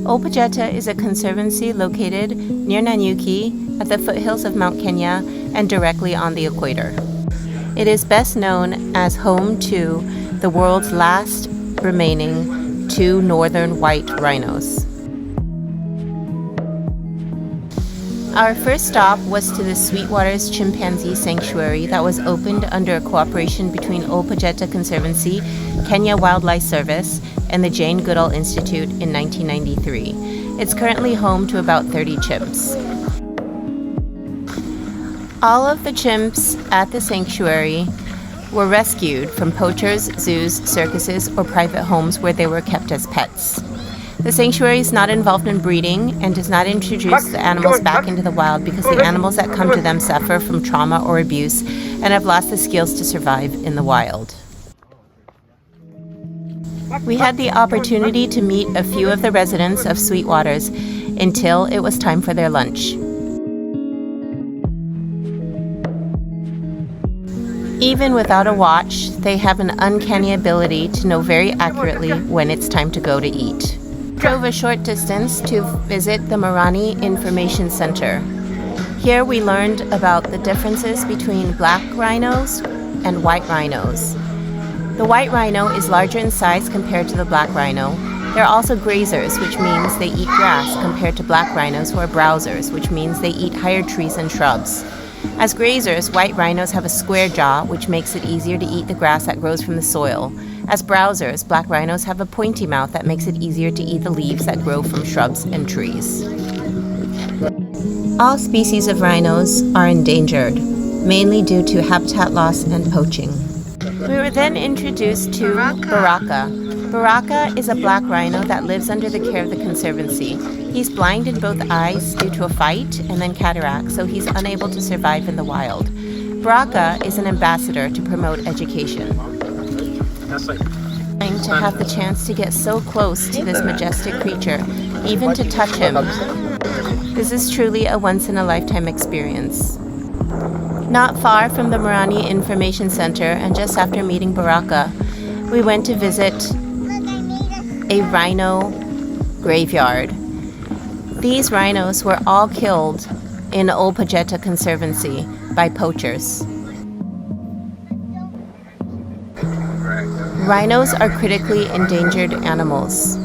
Old Pejeta is a conservancy located near Nanyuki at the foothills of Mount Kenya and directly on the equator. It is best known as home to the world's last remaining 2 northern white rhinos. Our first stop was to the Sweetwater's Chimpanzee Sanctuary that was opened under a cooperation between Old Pejeta Conservancy, Kenya Wildlife Service, and the Jane Goodall Institute in 1993. It's currently home to about 30 chimps. All of the chimps at the sanctuary were rescued from poachers, zoos, circuses, or private homes where they were kept as pets. The sanctuary is not involved in breeding and does not introduce the animals back into the wild because the animals that come to them suffer from trauma or abuse and have lost the skills to survive in the wild. We had the opportunity to meet a few of the residents of Sweetwaters until it was time for their lunch. Even without a watch, they have an uncanny ability to know very accurately when it's time to go to eat. Drove a short distance to visit the Marani Information Center. Here we learned about the differences between black rhinos and white rhinos. The white rhino is larger in size compared to the black rhino. They're also grazers, which means they eat grass, compared to black rhinos who are browsers, which means they eat higher trees and shrubs. As grazers, white rhinos have a square jaw, which makes it easier to eat the grass that grows from the soil. As browsers, black rhinos have a pointy mouth that makes it easier to eat the leaves that grow from shrubs and trees. All species of rhinos are endangered, mainly due to habitat loss and poaching. We were then introduced to Baraka. Baraka is a black rhino that lives under the care of the Conservancy. He's blind in both eyes due to a fight and then cataract, so he's unable to survive in the wild. Baraka is an ambassador to promote education. To have the chance to get so close to this majestic creature, even to touch him. This is truly a once-in-a-lifetime experience. Not far from the Marani Information Center, and just after meeting Baraka, we went to visit a rhino graveyard. These rhinos were all killed in Old Pejeta Conservancy by poachers. Rhinos are critically endangered animals.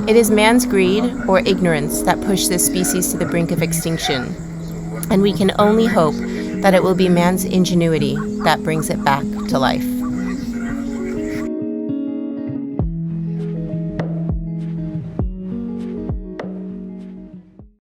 It is man's greed or ignorance that pushed this species to the brink of extinction, and we can only hope that it will be man's ingenuity that brings it back to life.